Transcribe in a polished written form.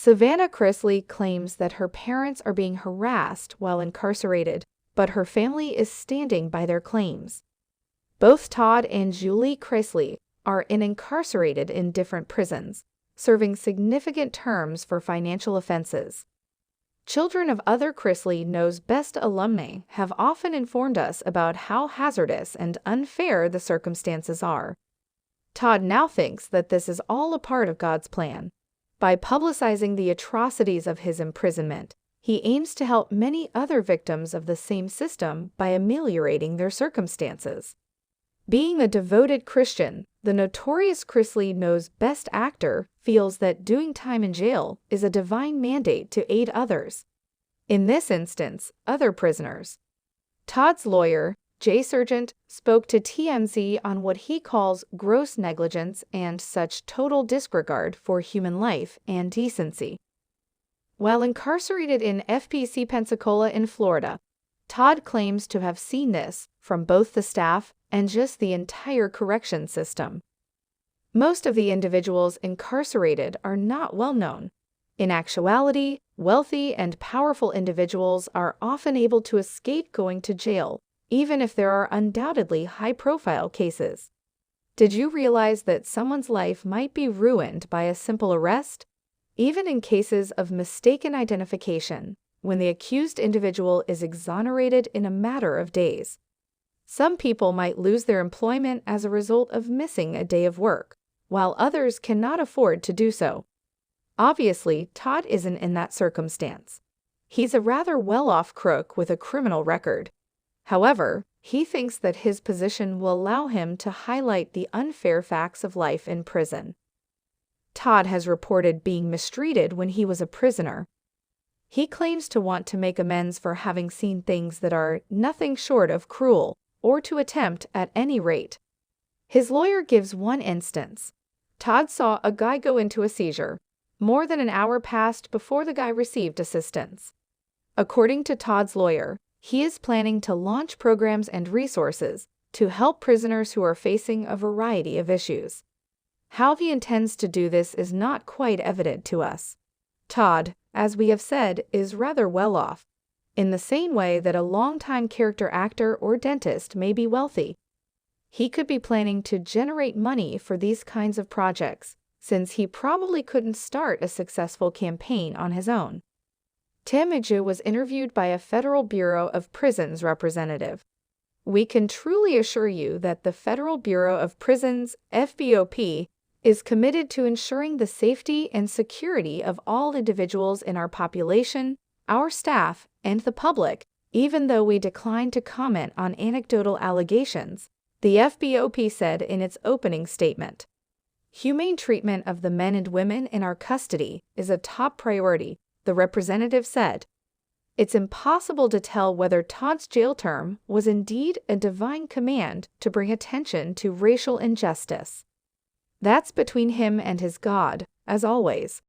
Savannah Chrisley claims that her parents are being harassed while incarcerated, but her family is standing by their claims. Both Todd and Julie Chrisley are incarcerated in different prisons, serving significant terms for financial offenses. Children of other Chrisley Knows Best alumni have often informed us about how hazardous and unfair the circumstances are. Todd now thinks that this is all a part of God's plan. By publicizing the atrocities of his imprisonment, he aims to help many other victims of the same system by ameliorating their circumstances. Being a devoted Christian, the notorious Chrisley Knows Best actor feels that doing time in jail is a divine mandate to aid others. In this instance, other prisoners. Todd's lawyer, Jay Sargent, spoke to TMZ on what he calls gross negligence and such total disregard for human life and decency. While incarcerated in FPC Pensacola in Florida, Todd claims to have seen this from both the staff and just the entire correction system. Most of the individuals incarcerated are not well known. In actuality, wealthy and powerful individuals are often able to escape going to jail, even if there are undoubtedly high-profile cases. Did you realize that someone's life might be ruined by a simple arrest? Even in cases of mistaken identification, when the accused individual is exonerated in a matter of days. Some people might lose their employment as a result of missing a day of work, while others cannot afford to do so. Obviously, Todd isn't in that circumstance. He's a rather well-off crook with a criminal record. However, he thinks that his position will allow him to highlight the unfair facts of life in prison. Todd has reported being mistreated when he was a prisoner. He claims to want to make amends for having seen things that are nothing short of cruel, or to attempt at any rate. His lawyer gives one instance. Todd saw a guy go into a seizure. More than an hour passed before the guy received assistance. According to Todd's lawyer, he is planning to launch programs and resources to help prisoners who are facing a variety of issues. How he intends to do this is not quite evident to us. Todd, as we have said, is rather well off, in the same way that a longtime character actor or dentist may be wealthy. He could be planning to generate money for these kinds of projects, since he probably couldn't start a successful campaign on his own. Tim Iju was interviewed by a Federal Bureau of Prisons representative. We can truly assure you that the Federal Bureau of Prisons, FBOP, is committed to ensuring the safety and security of all individuals in our population, our staff, and the public, even though we decline to comment on anecdotal allegations, the FBOP said in its opening statement. Humane treatment of the men and women in our custody is a top priority, the representative said. It's impossible to tell whether Todd's jail term was indeed a divine command to bring attention to racial injustice. That's between him and his God, as always.